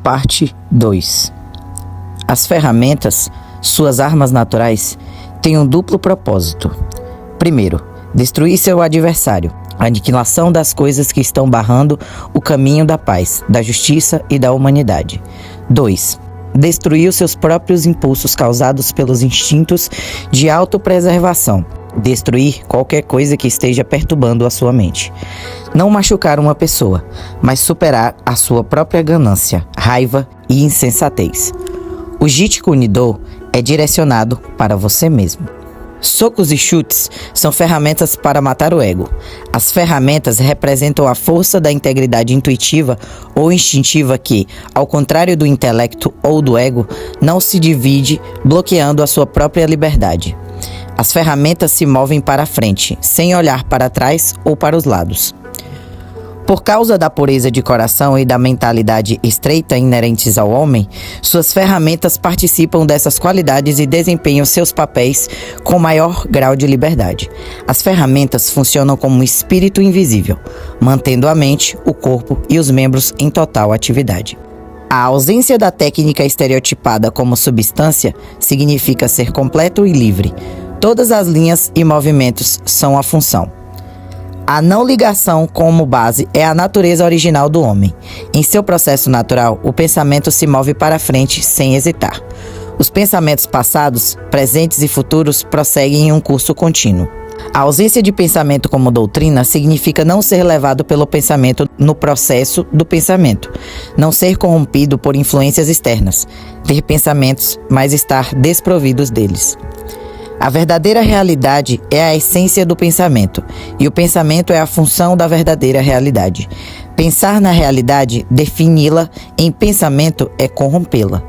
Parte 2. As ferramentas, suas armas naturais, têm um duplo propósito. Primeiro, destruir seu adversário, a aniquilação das coisas que estão barrando o caminho da paz, da justiça e da humanidade. 2. Destruir os seus próprios impulsos causados pelos instintos de autopreservação. Destruir qualquer coisa que esteja perturbando a sua mente. Não machucar uma pessoa, mas superar a sua própria ganância, raiva e insensatez. O Jeet Kune Do é direcionado para você mesmo. Socos e chutes são ferramentas para matar o ego. As ferramentas representam a força da integridade intuitiva ou instintiva que, ao contrário do intelecto ou do ego, não se divide, bloqueando a sua própria liberdade. As ferramentas se movem para a frente, sem olhar para trás ou para os lados. Por causa da pureza de coração e da mentalidade estreita inerentes ao homem, suas ferramentas participam dessas qualidades e desempenham seus papéis com maior grau de liberdade. As ferramentas funcionam como um espírito invisível, mantendo a mente, o corpo e os membros em total atividade. A ausência da técnica estereotipada como substância significa ser completo e livre. Todas as linhas e movimentos são a função. A não ligação como base é a natureza original do homem. Em seu processo natural, o pensamento se move para frente sem hesitar. Os pensamentos passados, presentes e futuros prosseguem em um curso contínuo. A ausência de pensamento como doutrina significa não ser levado pelo pensamento no processo do pensamento, não ser corrompido por influências externas, ter pensamentos, mas estar desprovidos deles. A verdadeira realidade é a essência do pensamento, e o pensamento é a função da verdadeira realidade. Pensar na realidade, defini-la em pensamento é corrompê-la.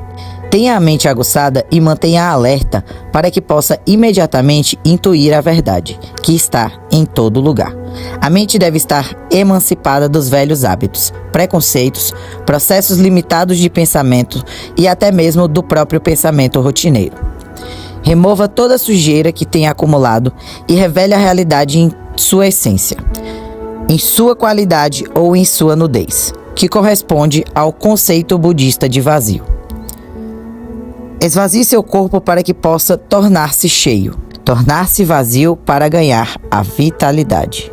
Tenha a mente aguçada e mantenha-a alerta para que possa imediatamente intuir a verdade, que está em todo lugar. A mente deve estar emancipada dos velhos hábitos, preconceitos, processos limitados de pensamento e até mesmo do próprio pensamento rotineiro. Remova toda a sujeira que tenha acumulado e revele a realidade em sua essência, em sua qualidade ou em sua nudez, que corresponde ao conceito budista de vazio. Esvazie seu corpo para que possa tornar-se cheio, tornar-se vazio para ganhar a vitalidade.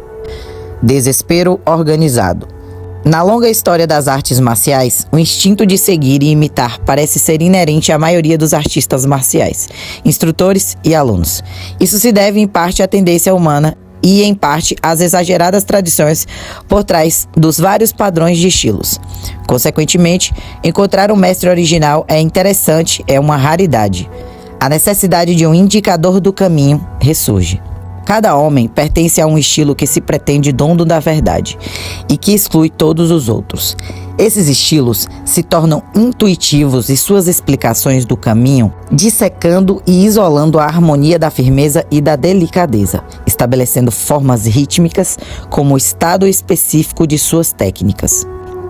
Desespero organizado. Na longa história das artes marciais, o instinto de seguir e imitar parece ser inerente à maioria dos artistas marciais, instrutores e alunos. Isso se deve em parte à tendência humana e em parte às exageradas tradições por trás dos vários padrões de estilos. Consequentemente, encontrar um mestre original é interessante, é uma raridade. A necessidade de um indicador do caminho ressurge. Cada homem pertence a um estilo que se pretende dono da verdade e que exclui todos os outros. Esses estilos se tornam intuitivos e suas explicações do caminho, dissecando e isolando a harmonia da firmeza e da delicadeza, estabelecendo formas rítmicas como o estado específico de suas técnicas.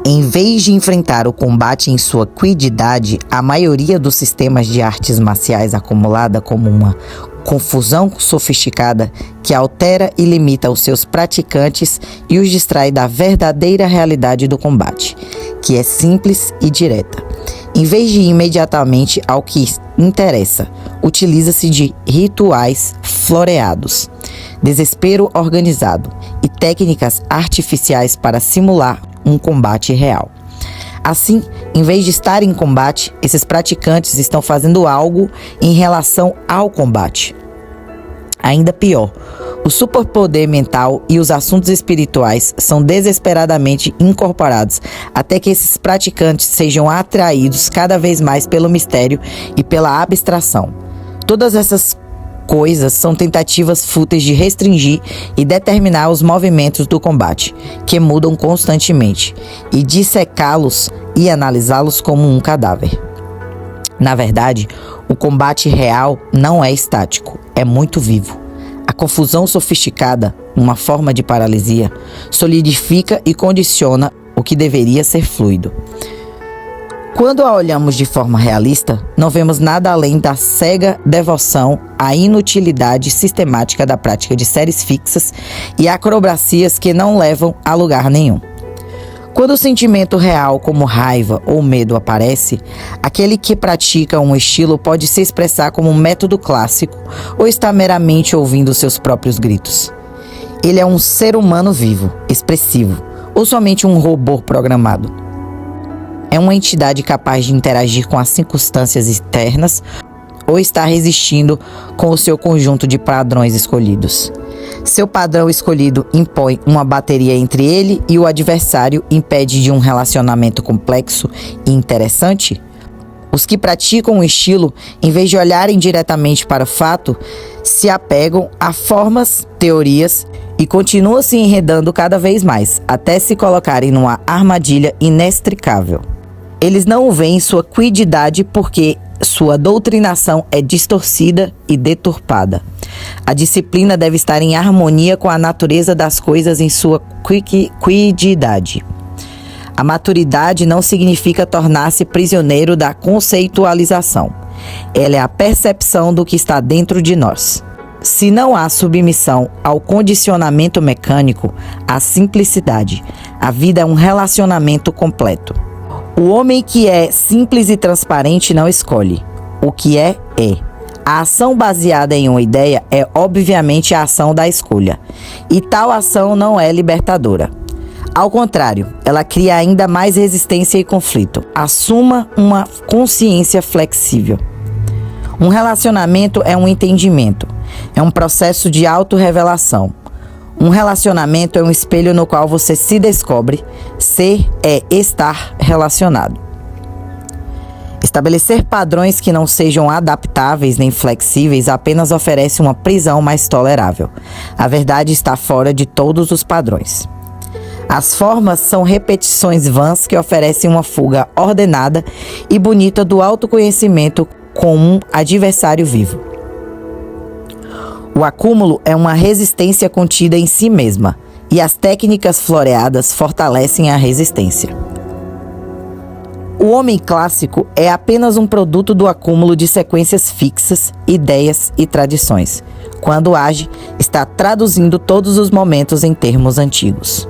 Em vez de enfrentar o combate em sua quididade, a maioria dos sistemas de artes marciais acumulada como uma confusão sofisticada que altera e limita os seus praticantes e os distrai da verdadeira realidade do combate, que é simples e direta. Em vez de ir imediatamente ao que interessa, utiliza-se de rituais floreados, desespero organizado e técnicas artificiais para simular um combate real. Assim, em vez de estar em combate, esses praticantes estão fazendo algo em relação ao combate. Ainda pior, o superpoder mental e os assuntos espirituais são desesperadamente incorporados até que esses praticantes sejam atraídos cada vez mais pelo mistério e pela abstração. Todas essas coisas são tentativas fúteis de restringir e determinar os movimentos do combate, que mudam constantemente, e dissecá-los e analisá-los como um cadáver. Na verdade, o combate real não é estático, é muito vivo. A confusão sofisticada, uma forma de paralisia, solidifica e condiciona o que deveria ser fluido. Quando a olhamos de forma realista, não vemos nada além da cega devoção à inutilidade sistemática da prática de séries fixas e acrobacias que não levam a lugar nenhum. Quando o sentimento real, como raiva ou medo, aparece, aquele que pratica um estilo pode se expressar como um método clássico ou está meramente ouvindo seus próprios gritos. Ele é um ser humano vivo, expressivo, ou somente um robô programado. É uma entidade capaz de interagir com as circunstâncias externas ou está resistindo com o seu conjunto de padrões escolhidos. Seu padrão escolhido impõe uma bateria entre ele e o adversário, impede de um relacionamento complexo e interessante? Os que praticam o estilo, em vez de olharem diretamente para o fato, se apegam a formas, teorias e continuam se enredando cada vez mais, até se colocarem numa armadilha inextricável. Eles não veem sua quiddidade porque sua doutrinação é distorcida e deturpada. A disciplina deve estar em harmonia com a natureza das coisas em sua quiddidade. A maturidade não significa tornar-se prisioneiro da conceitualização. Ela é a percepção do que está dentro de nós. Se não há submissão ao condicionamento mecânico, à simplicidade, a vida é um relacionamento completo. O homem que é simples e transparente não escolhe. O que é, é. A ação baseada em uma ideia é obviamente a ação da escolha. E tal ação não é libertadora. Ao contrário, ela cria ainda mais resistência e conflito. Assuma uma consciência flexível. Um relacionamento é um entendimento. É um processo de autorrevelação. Um relacionamento é um espelho no qual você se descobre. Ser é estar relacionado. Estabelecer padrões que não sejam adaptáveis nem flexíveis apenas oferece uma prisão mais tolerável. A verdade está fora de todos os padrões. As formas são repetições vãs que oferecem uma fuga ordenada e bonita do autoconhecimento com um adversário vivo. O acúmulo é uma resistência contida em si mesma, e as técnicas floreadas fortalecem a resistência. O homem clássico é apenas um produto do acúmulo de sequências fixas, ideias e tradições. Quando age, está traduzindo todos os momentos em termos antigos.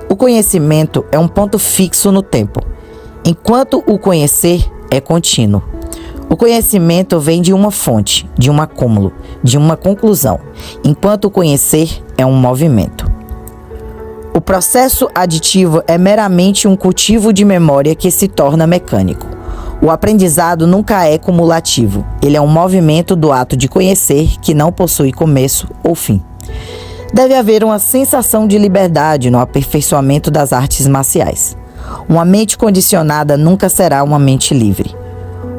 O conhecimento é um ponto fixo no tempo, enquanto o conhecer é contínuo. O conhecimento vem de uma fonte, de um acúmulo, de uma conclusão, enquanto o conhecer é um movimento. O processo aditivo é meramente um cultivo de memória que se torna mecânico. O aprendizado nunca é cumulativo, ele é um movimento do ato de conhecer que não possui começo ou fim. Deve haver uma sensação de liberdade no aperfeiçoamento das artes marciais. Uma mente condicionada nunca será uma mente livre.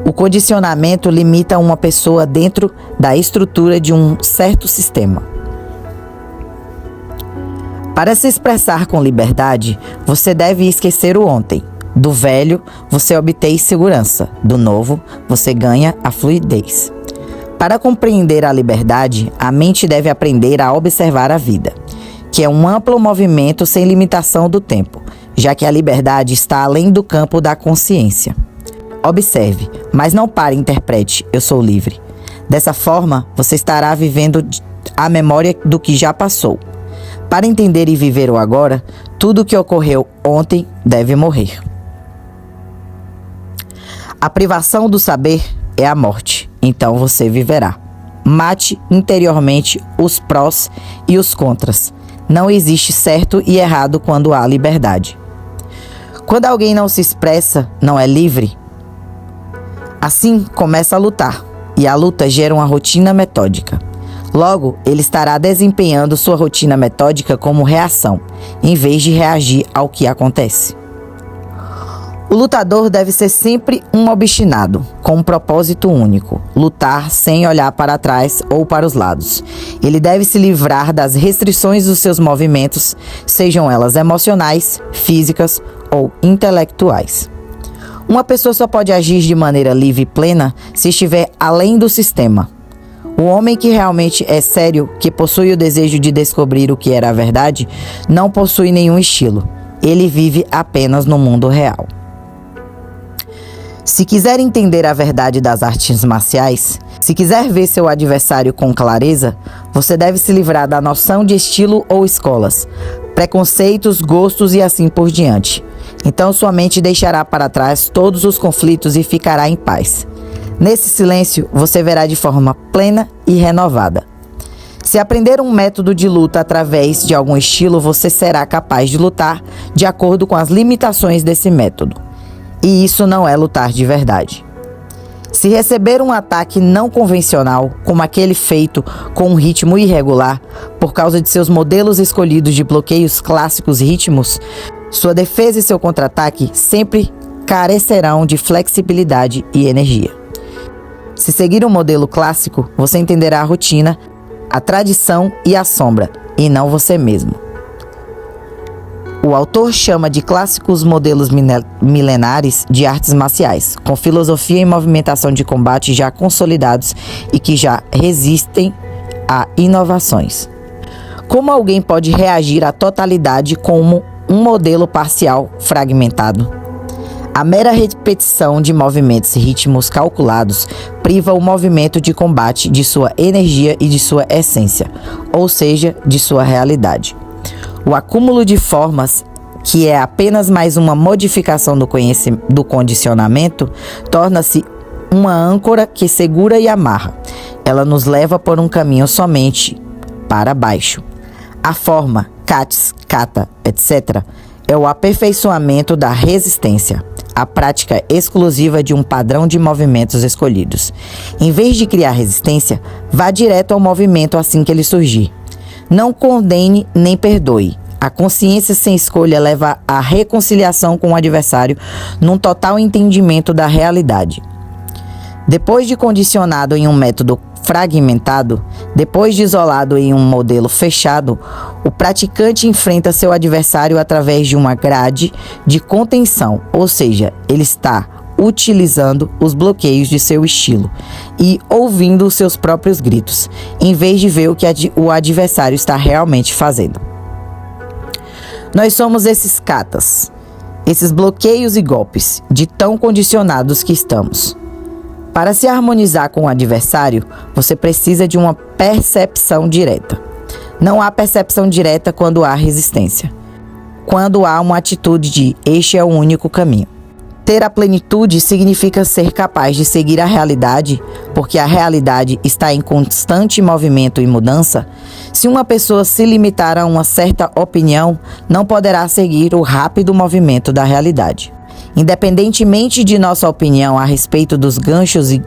O condicionamento limita uma pessoa dentro da estrutura de um certo sistema. Para se expressar com liberdade, você deve esquecer o ontem. Do velho, você obtém segurança. Do novo, você ganha a fluidez. Para compreender a liberdade, a mente deve aprender a observar a vida, que é um amplo movimento sem limitação do tempo, já que a liberdade está além do campo da consciência. Observe, mas não pare e interprete, eu sou livre. Dessa forma, você estará vivendo a memória do que já passou. Para entender e viver o agora, tudo o que ocorreu ontem deve morrer. A privação do saber é a morte, então você viverá. Mate interiormente os prós e os contras. Não existe certo e errado quando há liberdade. Quando alguém não se expressa, não é livre. Assim, começa a lutar, e a luta gera uma rotina metódica. Logo, ele estará desempenhando sua rotina metódica como reação, em vez de reagir ao que acontece. O lutador deve ser sempre um obstinado, com um propósito único, lutar sem olhar para trás ou para os lados. Ele deve se livrar das restrições dos seus movimentos, sejam elas emocionais, físicas ou intelectuais. Uma pessoa só pode agir de maneira livre e plena se estiver além do sistema. O homem que realmente é sério, que possui o desejo de descobrir o que era a verdade, não possui nenhum estilo. Ele vive apenas no mundo real. Se quiser entender a verdade das artes marciais, se quiser ver seu adversário com clareza, você deve se livrar da noção de estilo ou escolas. preconceitos, gostos e assim por diante. Então sua mente deixará para trás todos os conflitos e ficará em paz. Nesse silêncio, você verá de forma plena e renovada. Se aprender um método de luta através de algum estilo, você será capaz de lutar de acordo com as limitações desse método. E isso não é lutar de verdade. Se receber um ataque não convencional, como aquele feito com um ritmo irregular, por causa de seus modelos escolhidos de bloqueios clássicos ritmos, sua defesa e seu contra-ataque sempre carecerão de flexibilidade e energia. Se seguir um modelo clássico, você entenderá a rotina, a tradição e a sombra, e não você mesmo. O autor chama de clássicos modelos milenares de artes marciais, com filosofia e movimentação de combate já consolidados e que já resistem a inovações. Como alguém pode reagir à totalidade como um modelo parcial fragmentado? A mera repetição de movimentos e ritmos calculados priva o movimento de combate de sua energia e de sua essência, ou seja, de sua realidade. O acúmulo de formas, que é apenas mais uma modificação do condicionamento, torna-se uma âncora que segura e amarra. Ela nos leva por um caminho somente para baixo. A forma, kats, kata, etc., é o aperfeiçoamento da resistência, a prática exclusiva de um padrão de movimentos escolhidos. Em vez de criar resistência, vá direto ao movimento assim que ele surgir. Não condene nem perdoe. A consciência sem escolha leva à reconciliação com o adversário num total entendimento da realidade. Depois de condicionado em um método fragmentado, depois de isolado em um modelo fechado, o praticante enfrenta seu adversário através de uma grade de contenção, ou seja, ele está utilizando os bloqueios de seu estilo e ouvindo os seus próprios gritos, em vez de ver o que o adversário está realmente fazendo. Nós somos esses katas, esses bloqueios e golpes, de tão condicionados que estamos. Para se harmonizar com o adversário, você precisa de uma percepção direta. Não há percepção direta quando há resistência. Quando há uma atitude de este é o único caminho. Ter a plenitude significa ser capaz de seguir a realidade, porque a realidade está em constante movimento e mudança. Se uma pessoa se limitar a uma certa opinião, não poderá seguir o rápido movimento da realidade. Independentemente de nossa opinião a respeito dos ganchos e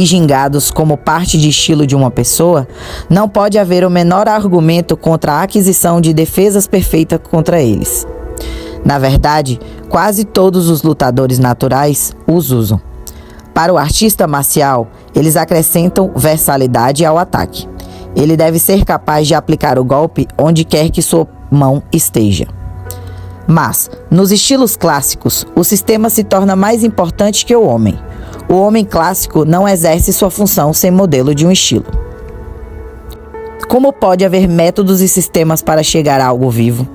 gingados como parte de estilo de uma pessoa, não pode haver o menor argumento contra a aquisição de defesas perfeitas contra eles. Na verdade, quase todos os lutadores naturais os usam. Para o artista marcial, eles acrescentam versatilidade ao ataque. Ele deve ser capaz de aplicar o golpe onde quer que sua mão esteja. Mas, nos estilos clássicos, o sistema se torna mais importante que o homem. O homem clássico não exerce sua função sem modelo de um estilo. Como pode haver métodos e sistemas para chegar a algo vivo?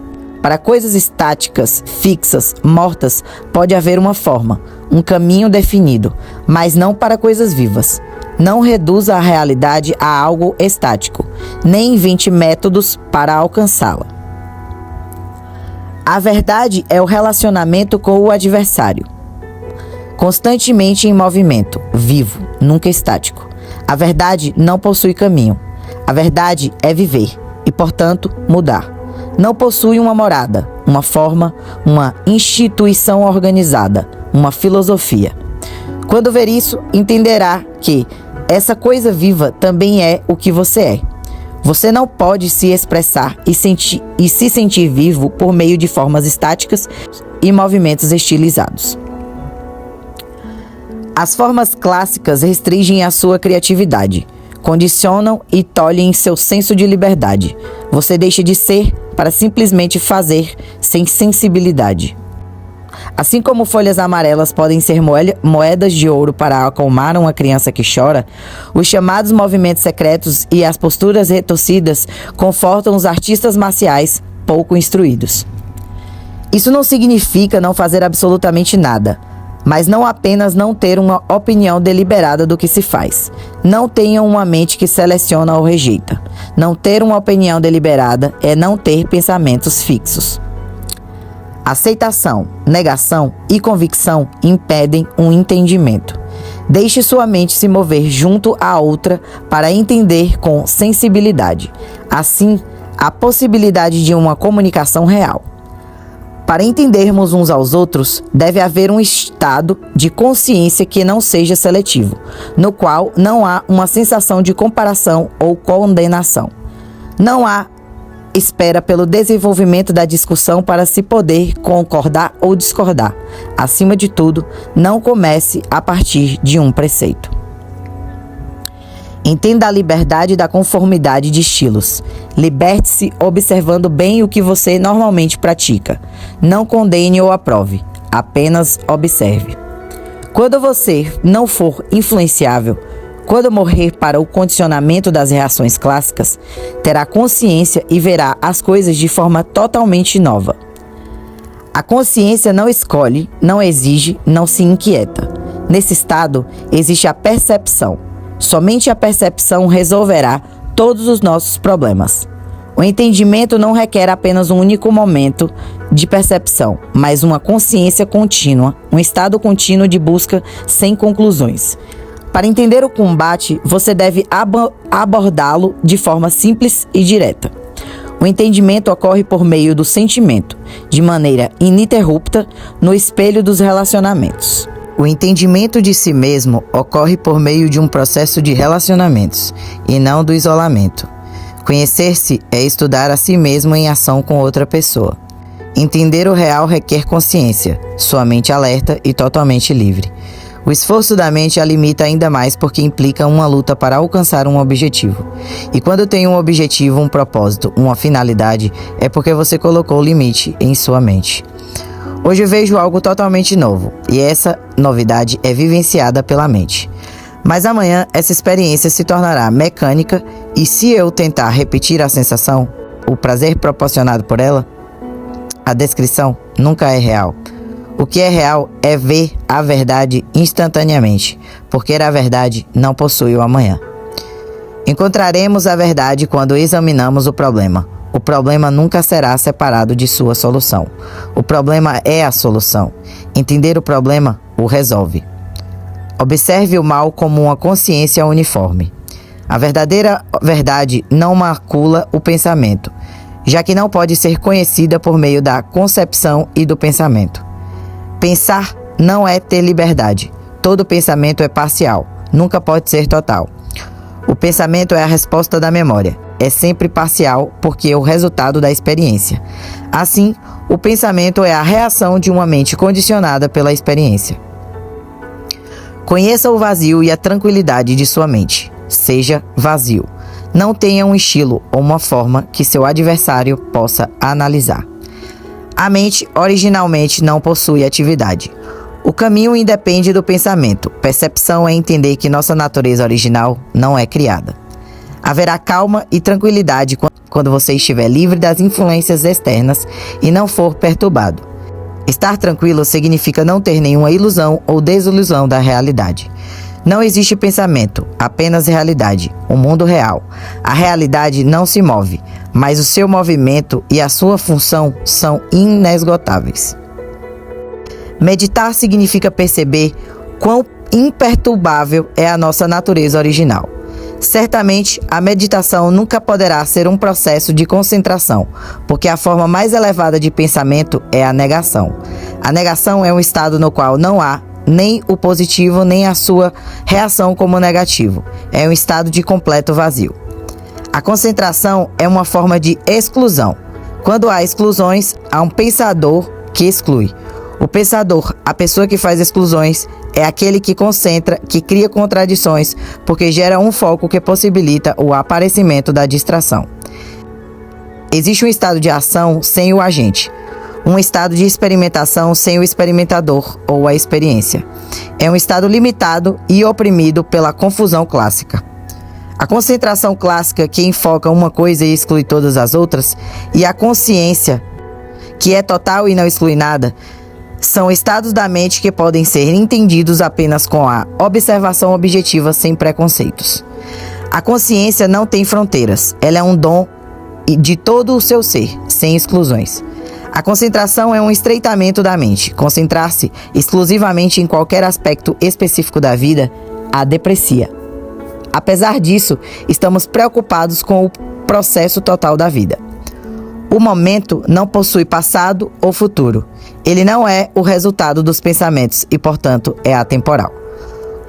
Para coisas estáticas, fixas, mortas, pode haver uma forma, um caminho definido, mas não para coisas vivas. Não reduza a realidade a algo estático, nem invente métodos para alcançá-la. A verdade é o relacionamento com o adversário. Constantemente em movimento, vivo, nunca estático. A verdade não possui caminho. A verdade é viver e, portanto, mudar. Não possui uma morada, uma forma, uma instituição organizada, uma filosofia. Quando ver isso, entenderá que essa coisa viva também é o que você é. Você não pode se expressar e se sentir vivo por meio de formas estáticas e movimentos estilizados. As formas clássicas restringem a sua criatividade, condicionam e tolhem seu senso de liberdade. Você deixa de ser para simplesmente fazer sem sensibilidade. Assim como folhas amarelas podem ser moedas de ouro para acalmar uma criança que chora, os chamados movimentos secretos e as posturas retorcidas confortam os artistas marciais pouco instruídos. Isso não significa não fazer absolutamente nada, Mas não apenas não ter uma opinião deliberada do que se faz. Não tenha uma mente que seleciona ou rejeita. Não ter uma opinião deliberada é não ter pensamentos fixos. Aceitação, negação e convicção impedem um entendimento. Deixe sua mente se mover junto à outra para entender com sensibilidade. Assim, a possibilidade de uma comunicação real. Para entendermos uns aos outros, deve haver um estado de consciência que não seja seletivo, no qual não há uma sensação de comparação ou condenação. Não há espera pelo desenvolvimento da discussão para se poder concordar ou discordar. Acima de tudo, não comece a partir de um preceito. Entenda a liberdade da conformidade de estilos. Liberte-se observando bem o que você normalmente pratica. Não condene ou aprove, apenas observe. Quando você não for influenciável, quando morrer para o condicionamento das reações clássicas, terá consciência e verá as coisas de forma totalmente nova. A consciência não escolhe, não exige, não se inquieta. Nesse estado, existe a percepção. Somente a percepção resolverá todos os nossos problemas. O entendimento não requer apenas um único momento de percepção, mas uma consciência contínua, um estado contínuo de busca sem conclusões. Para entender o combate, você deve abordá-lo de forma simples e direta. O entendimento ocorre por meio do sentimento, de maneira ininterrupta, no espelho dos relacionamentos. O entendimento de si mesmo ocorre por meio de um processo de relacionamentos, e não do isolamento. Conhecer-se é estudar a si mesmo em ação com outra pessoa. Entender o real requer consciência, sua mente alerta e totalmente livre. O esforço da mente a limita ainda mais porque implica uma luta para alcançar um objetivo. E quando tem um objetivo, um propósito, uma finalidade, é porque você colocou limite em sua mente. Hoje eu vejo algo totalmente novo, e essa novidade é vivenciada pela mente. Mas amanhã essa experiência se tornará mecânica e se eu tentar repetir a sensação, o prazer proporcionado por ela, a descrição nunca é real. O que é real é ver a verdade instantaneamente, porque a verdade não possui o amanhã. Encontraremos a verdade quando examinamos o problema. O problema nunca será separado de sua solução. O problema é a solução. Entender o problema o resolve. Observe o mal como uma consciência uniforme. A verdadeira verdade não macula o pensamento, já que não pode ser conhecida por meio da concepção e do pensamento. Pensar não é ter liberdade. Todo pensamento é parcial, nunca pode ser total. O pensamento é a resposta da memória. É sempre parcial porque é o resultado da experiência. Assim, o pensamento é a reação de uma mente condicionada pela experiência. Conheça o vazio e a tranquilidade de sua mente. Seja vazio. Não tenha um estilo ou uma forma que seu adversário possa analisar. A mente originalmente não possui atividade. O caminho independe do pensamento. Percepção é entender que nossa natureza original não é criada. Haverá calma e tranquilidade quando você estiver livre das influências externas e não for perturbado. Estar tranquilo significa não ter nenhuma ilusão ou desilusão da realidade. Não existe pensamento, apenas realidade, o mundo real. A realidade não se move, mas o seu movimento e a sua função são inesgotáveis. Meditar significa perceber quão imperturbável é a nossa natureza original. Certamente, a meditação nunca poderá ser um processo de concentração, porque a forma mais elevada de pensamento é a negação. A negação é um estado no qual não há nem o positivo nem a sua reação como negativo. É um estado de completo vazio. A concentração é uma forma de exclusão. Quando há exclusões, há um pensador que exclui. O pensador, a pessoa que faz exclusões, é aquele que concentra, que cria contradições, porque gera um foco que possibilita o aparecimento da distração. Existe um estado de ação sem o agente, um estado de experimentação sem o experimentador ou a experiência. É um estado limitado e oprimido pela confusão clássica. A concentração clássica que enfoca uma coisa e exclui todas as outras, e a consciência, que é total e não exclui nada, São estados da mente que podem ser entendidos apenas com a observação objetiva sem preconceitos. A consciência não tem fronteiras, ela é um dom de todo o seu ser, sem exclusões. A concentração é um estreitamento da mente. Concentrar-se exclusivamente em qualquer aspecto específico da vida a deprecia. Apesar disso, estamos preocupados com o processo total da vida. O momento não possui passado ou futuro. Ele não é o resultado dos pensamentos e, portanto, é atemporal.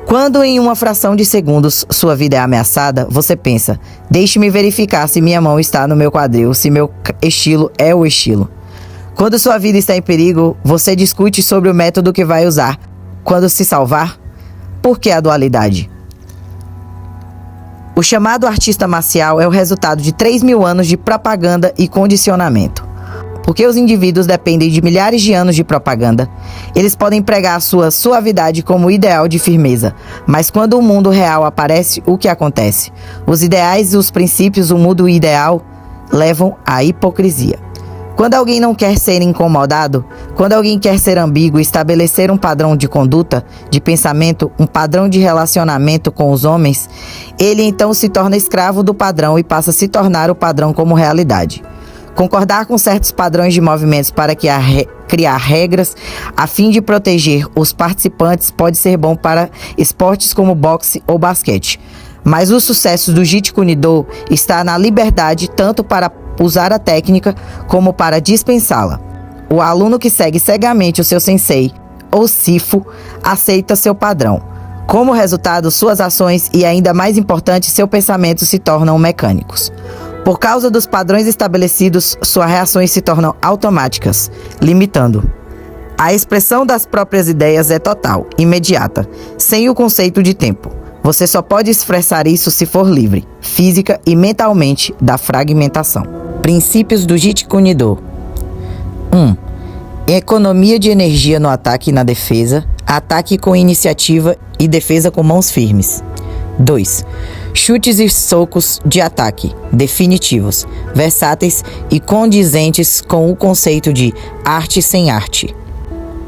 Quando em uma fração de segundos sua vida é ameaçada, você pensa: deixe-me verificar se minha mão está no meu quadril, se meu estilo é o estilo. Quando sua vida está em perigo, você discute sobre o método que vai usar. Quando se salvar, por que a dualidade? O chamado artista marcial é o resultado de 3.000 anos de propaganda e condicionamento. Porque os indivíduos dependem de milhares de anos de propaganda, eles podem pregar a sua suavidade como ideal de firmeza. Mas quando o mundo real aparece, o que acontece? Os ideais e os princípios, o mundo ideal, levam à hipocrisia. Quando alguém não quer ser incomodado, quando alguém quer ser ambíguo e estabelecer um padrão de conduta, de pensamento, um padrão de relacionamento com os homens, ele então se torna escravo do padrão e passa a se tornar o padrão como realidade. Concordar com certos padrões de movimentos para criar regras a fim de proteger os participantes pode ser bom para esportes como boxe ou basquete. Mas o sucesso do Jeet Kune Do está na liberdade tanto para usar a técnica como para dispensá-la. O aluno que segue cegamente o seu sensei, ou sifu, aceita seu padrão. Como resultado, suas ações e, ainda mais importante, seu pensamento se tornam mecânicos. Por causa dos padrões estabelecidos, suas reações se tornam automáticas, limitando. A expressão das próprias ideias é total, imediata, sem o conceito de tempo. Você só pode expressar isso se for livre, física e mentalmente, da fragmentação. Princípios do Jeet Kune Do. 1. Economia de energia no ataque e na defesa, ataque com iniciativa e defesa com mãos firmes. 2. Chutes e socos de ataque, definitivos, versáteis e condizentes com o conceito de arte sem arte.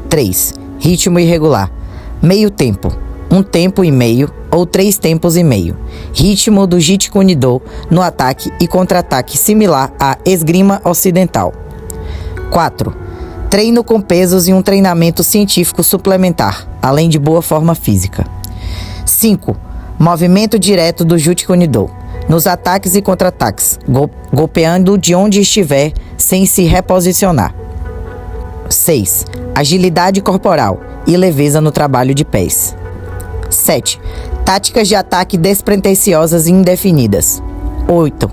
3. Ritmo irregular, meio tempo, um tempo e meio ou 3 tempos e meio. Ritmo do Jeet Kune Do no ataque e contra-ataque similar à esgrima ocidental. 4. Treino com pesos e um treinamento científico suplementar, além de boa forma física. 5. Movimento direto do Jeet Kune Do, nos ataques e contra-ataques, golpeando de onde estiver sem se reposicionar. 6. Agilidade corporal e leveza no trabalho de pés. 7. Táticas de ataque despretensiosas e indefinidas. 8.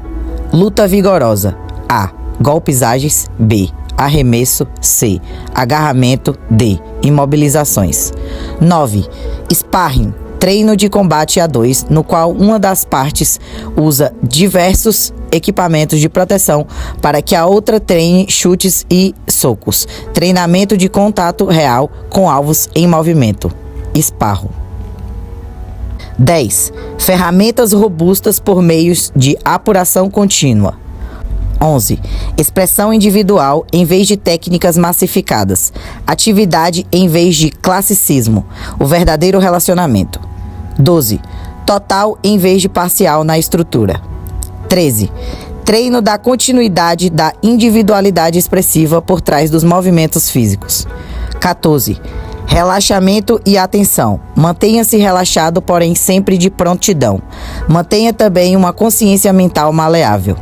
Luta vigorosa. A. Golpes ágeis. B. Arremesso. C. Agarramento. D. Imobilizações. 9. Sparring. Treino de combate a dois, no qual uma das partes usa diversos equipamentos de proteção para que a outra treine chutes e socos. Treinamento de contato real com alvos em movimento. Esparro. 10. Ferramentas robustas por meios de apuração contínua. 11. Expressão individual em vez de técnicas massificadas. Atividade em vez de classicismo. O verdadeiro relacionamento. 12. Total em vez de parcial na estrutura. 13. Treino da continuidade da individualidade expressiva por trás dos movimentos físicos. 14. Relaxamento e atenção. Mantenha-se relaxado, porém sempre de prontidão. Mantenha também uma consciência mental maleável.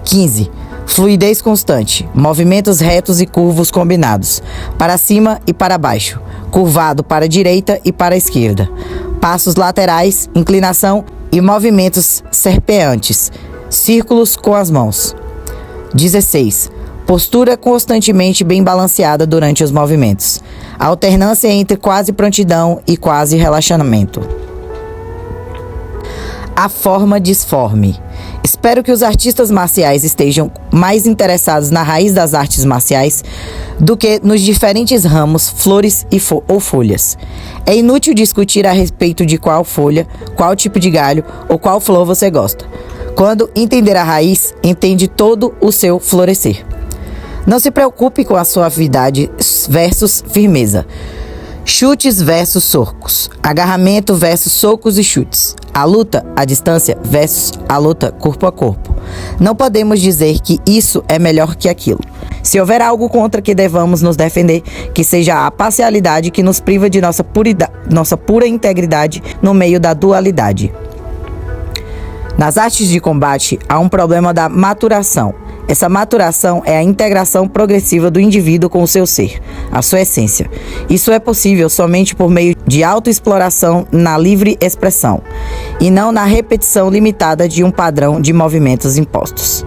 15. Fluidez constante. Movimentos retos e curvos combinados. Para cima e para baixo. Curvado para a direita e para a esquerda. Passos laterais, inclinação e movimentos serpeantes. Círculos com as mãos. 16. Postura constantemente bem balanceada durante os movimentos. Alternância entre quase prontidão e quase relaxamento. A forma disforme. Espero que os artistas marciais estejam mais interessados na raiz das artes marciais do que nos diferentes ramos, flores ou folhas. É inútil discutir a respeito de qual folha, qual tipo de galho ou qual flor você gosta. Quando entender a raiz, entende todo o seu florescer. Não se preocupe com a suavidade versus firmeza. Chutes versus socos. Agarramento versus socos e chutes. A luta à distância versus a luta corpo a corpo. Não podemos dizer que isso é melhor que aquilo. Se houver algo contra que devamos nos defender, que seja a parcialidade que nos priva de nossa pura integridade no meio da dualidade. Nas artes de combate, há um problema da maturação. Essa maturação é a integração progressiva do indivíduo com o seu ser, a sua essência. Isso é possível somente por meio de autoexploração na livre expressão, e não na repetição limitada de um padrão de movimentos impostos.